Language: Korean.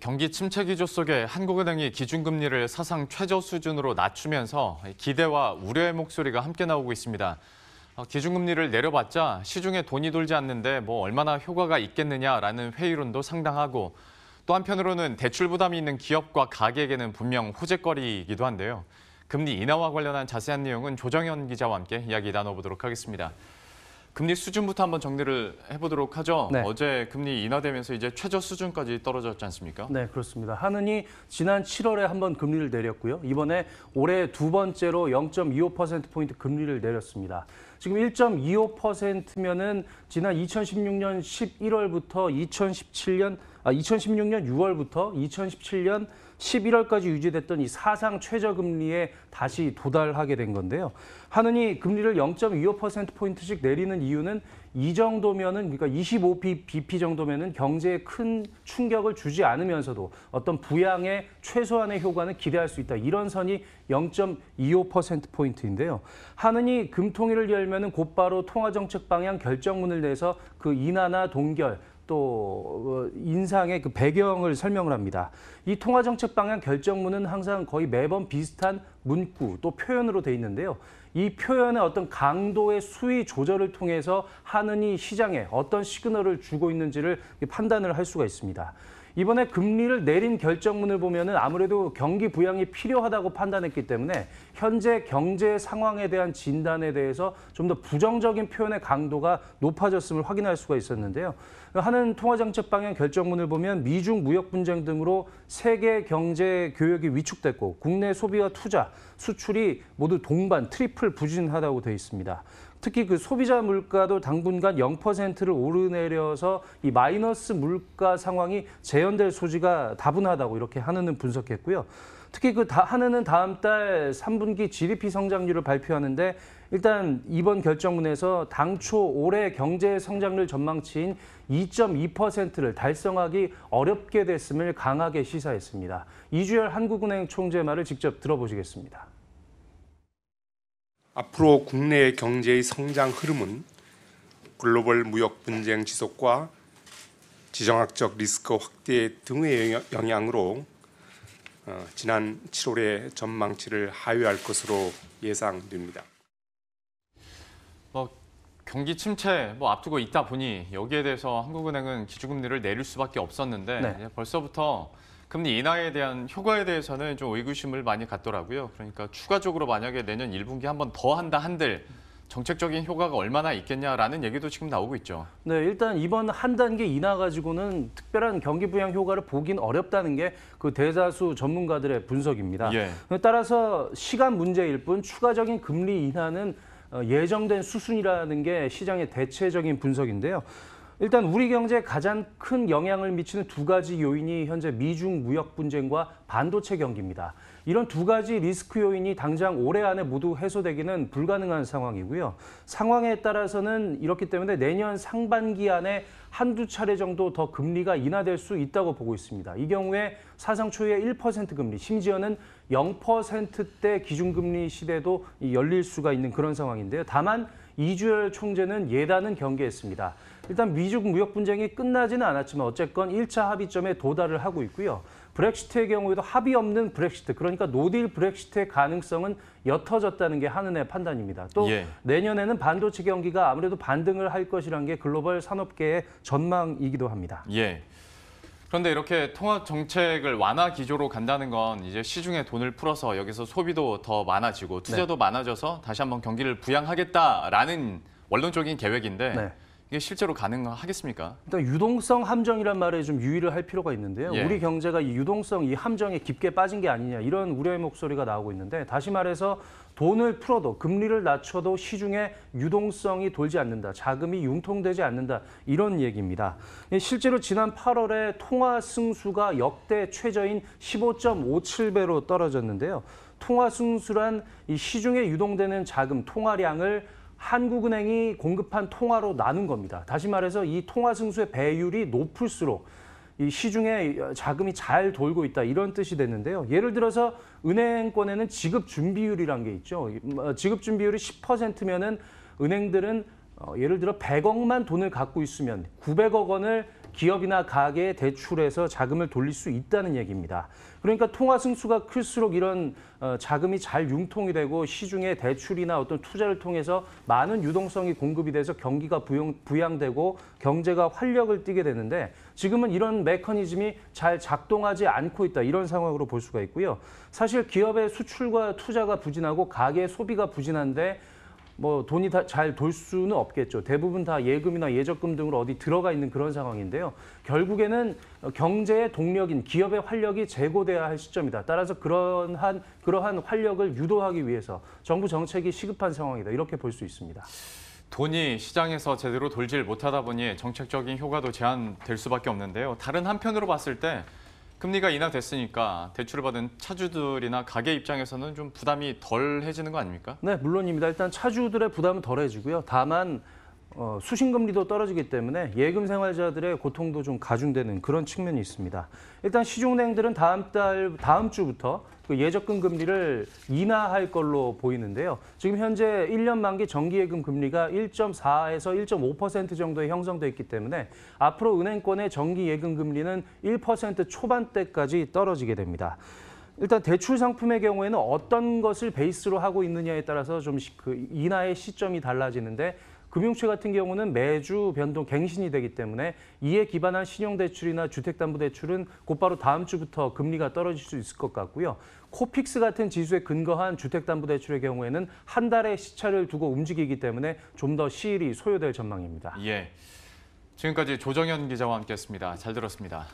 경기 침체 기조 속에 한국은행이 기준금리를 사상 최저 수준으로 낮추면서 기대와 우려의 목소리가 함께 나오고 있습니다. 기준금리를 내려봤자 시중에 돈이 돌지 않는데 얼마나 효과가 있겠느냐라는 회의론도 상당하고, 또 한편으로는 대출 부담이 있는 기업과 가게에게는 분명 호재거리이기도 한데요. 금리 인하와 관련한 자세한 내용은 조정현 기자와 함께 이야기 나눠보도록 하겠습니다. 금리 수준부터 한번 정리를 해보도록 하죠. 네. 어제 금리 인하되면서 이제 최저 수준까지 떨어졌지 않습니까? 네, 그렇습니다. 한은이 지난 7월에 한번 금리를 내렸고요. 이번에 올해 두 번째로 0.25%포인트 금리를 내렸습니다. 지금 1.25%면은 지난 2016년 11월부터 2016년 6월부터 2017년 11월까지 유지됐던 이 사상 최저금리에 다시 도달하게 된 건데요. 한은이 금리를 0.25%포인트씩 내리는 이유는 이 정도면은, 그러니까 25bp 정도면은 경제에 큰 충격을 주지 않으면서도 어떤 부양의 최소한의 효과는 기대할 수 있다. 이런 선이 0.25%포인트인데요. 한은이 금통일을 열면은 곧바로 통화정책 방향 결정문을 내서 그 인하나 동결, 또 인상의 그 배경을 설명을 합니다. 이 통화정책 방향 결정문은 항상 거의 매번 비슷한 문구 또 표현으로 돼 있는데요. 이 표현의 어떤 강도의 수위 조절을 통해서 한은이 시장에 어떤 시그널을 주고 있는지를 판단을 할 수가 있습니다. 이번에 금리를 내린 결정문을 보면은 아무래도 경기 부양이 필요하다고 판단했기 때문에 현재 경제 상황에 대한 진단에 대해서 좀 더 부정적인 표현의 강도가 높아졌음을 확인할 수가 있었는데요. 한은 통화정책 방향 결정문을 보면 미중 무역 분쟁 등으로 세계 경제 교역이 위축됐고 국내 소비와 투자, 수출이 모두 동반, 트리플 부진하다고 되어 있습니다. 특히 그 소비자 물가도 당분간 0%를 오르내려서 이 마이너스 물가 상황이 재현될 소지가 다분하다고 이렇게 한은은 분석했고요. 특히 한은은 다음 달 3분기 GDP 성장률을 발표하는데, 일단 이번 결정문에서 당초 올해 경제 성장률 전망치인 2.2%를 달성하기 어렵게 됐음을 강하게 시사했습니다. 이주열 한국은행 총재 말을 직접 들어보시겠습니다. 앞으로 국내 경제의 성장 흐름은 글로벌 무역 분쟁 지속과 지정학적 리스크 확대 등의 영향으로 지난 7월의 전망치를 하회할 것으로 예상됩니다. 경기 침체 앞두고 있다 보니 여기에 대해서 한국은행은 기준금리를 내릴 수밖에 없었는데, 네. 벌써부터 금리 인하에 대한 효과에 대해서는 좀 의구심을 많이 갖더라고요. 그러니까 추가적으로 만약에 내년 1분기 한 번 더 한다 한들 정책적인 효과가 얼마나 있겠냐라는 얘기도 지금 나오고 있죠. 네, 일단 이번 한 단계 인하 가지고는 특별한 경기 부양 효과를 보긴 어렵다는 게 그 대다수 전문가들의 분석입니다. 예. 따라서 시간 문제일 뿐 추가적인 금리 인하는 예정된 수순이라는 게 시장의 대체적인 분석인데요. 일단 우리 경제에 가장 큰 영향을 미치는 두 가지 요인이 현재 미중 무역 분쟁과 반도체 경기입니다. 이런 두 가지 리스크 요인이 당장 올해 안에 모두 해소되기는 불가능한 상황이고요. 상황에 따라서는 이렇기 때문에 내년 상반기 안에 한두 차례 정도 더 금리가 인하될 수 있다고 보고 있습니다. 이 경우에 사상 초유의 1% 금리, 심지어는 0%대 기준금리 시대도 열릴 수가 있는 그런 상황인데요. 다만 이주열 총재는 예단은 경계했습니다. 일단 미중 무역 분쟁이 끝나지는 않았지만 어쨌건 1차 합의점에 도달을 하고 있고요. 브렉시트의 경우에도 합의 없는 브렉시트, 그러니까 노딜 브렉시트의 가능성은 옅어졌다는 게 한은의 판단입니다. 또 내년에는 반도체 경기가 아무래도 반등을 할 것이라는 게 글로벌 산업계의 전망이기도 합니다. 예. 그런데 이렇게 통화 정책을 완화 기조로 간다는 건 이제 시중에 돈을 풀어서 여기서 소비도 더 많아지고 투자도 많아져서 다시 한번 경기를 부양하겠다라는 원론적인 계획인데, 이게 실제로 가능하겠습니까? 일단 유동성 함정이란 말에 좀 유의를 할 필요가 있는데요. 우리 경제가 이 유동성, 이 함정에 깊게 빠진 게 아니냐, 이런 우려의 목소리가 나오고 있는데, 다시 말해서 돈을 풀어도 금리를 낮춰도 시중에 유동성이 돌지 않는다, 자금이 융통되지 않는다, 이런 얘기입니다. 실제로 지난 8월에 통화 승수가 역대 최저인 15.57배로 떨어졌는데요. 통화 승수란 이 시중에 유동되는 자금, 통화량을 한국은행이 공급한 통화로 나눈 겁니다. 다시 말해서 이 통화 승수의 배율이 높을수록 이 시중에 자금이 잘 돌고 있다, 이런 뜻이 됐는데요. 예를 들어서 은행권에는 지급 준비율이란 게 있죠. 지급 준비율이 10%면은 은행들은 예를 들어 100억만 돈을 갖고 있으면 900억 원을 기업이나 가계에 대출해서 자금을 돌릴 수 있다는 얘기입니다. 그러니까 통화 승수가 클수록 이런 자금이 잘 융통이 되고 시중에 대출이나 어떤 투자를 통해서 많은 유동성이 공급이 돼서 경기가 부양되고 경제가 활력을 띠게 되는데 지금은 이런 메커니즘이 잘 작동하지 않고 있다 이런 상황으로 볼 수가 있고요. 사실 기업의 수출과 투자가 부진하고 가계의 소비가 부진한데 뭐 돈이 다 잘 돌 수는 없겠죠. 대부분 다 예금이나 예적금 등으로 어디 들어가 있는 그런 상황인데요. 결국에는 경제의 동력인 기업의 활력이 제고돼야 할 시점이다. 따라서 그러한 활력을 유도하기 위해서 정부 정책이 시급한 상황이다. 이렇게 볼 수 있습니다. 돈이 시장에서 제대로 돌질 못하다 보니 정책적인 효과도 제한될 수밖에 없는데요. 다른 한편으로 봤을 때 금리가 인하됐으니까 대출을 받은 차주들이나 가게 입장에서는 좀 부담이 덜해지는 거 아닙니까? 네, 물론입니다. 일단 차주들의 부담은 덜해지고요. 다만 수신금리도 떨어지기 때문에 예금 생활자들의 고통도 좀 가중되는 그런 측면이 있습니다. 일단 시중은행들은 다음 주부터 그 예적금 금리를 인하할 걸로 보이는데요. 지금 현재 1년 만기 정기예금 금리가 1.4에서 1.5% 정도에 형성돼 있기 때문에 앞으로 은행권의 정기예금 금리는 1% 초반대까지 떨어지게 됩니다. 일단 대출 상품의 경우에는 어떤 것을 베이스로 하고 있느냐에 따라서 좀 그 인하의 시점이 달라지는데 금융채 같은 경우는 매주 변동 갱신이 되기 때문에 이에 기반한 신용대출이나 주택담보대출은 곧바로 다음 주부터 금리가 떨어질 수 있을 것 같고요. 코픽스 같은 지수에 근거한 주택담보대출의 경우에는 한 달의 시차를 두고 움직이기 때문에 좀 더 시일이 소요될 전망입니다. 예. 지금까지 조정현 기자와 함께했습니다. 잘 들었습니다.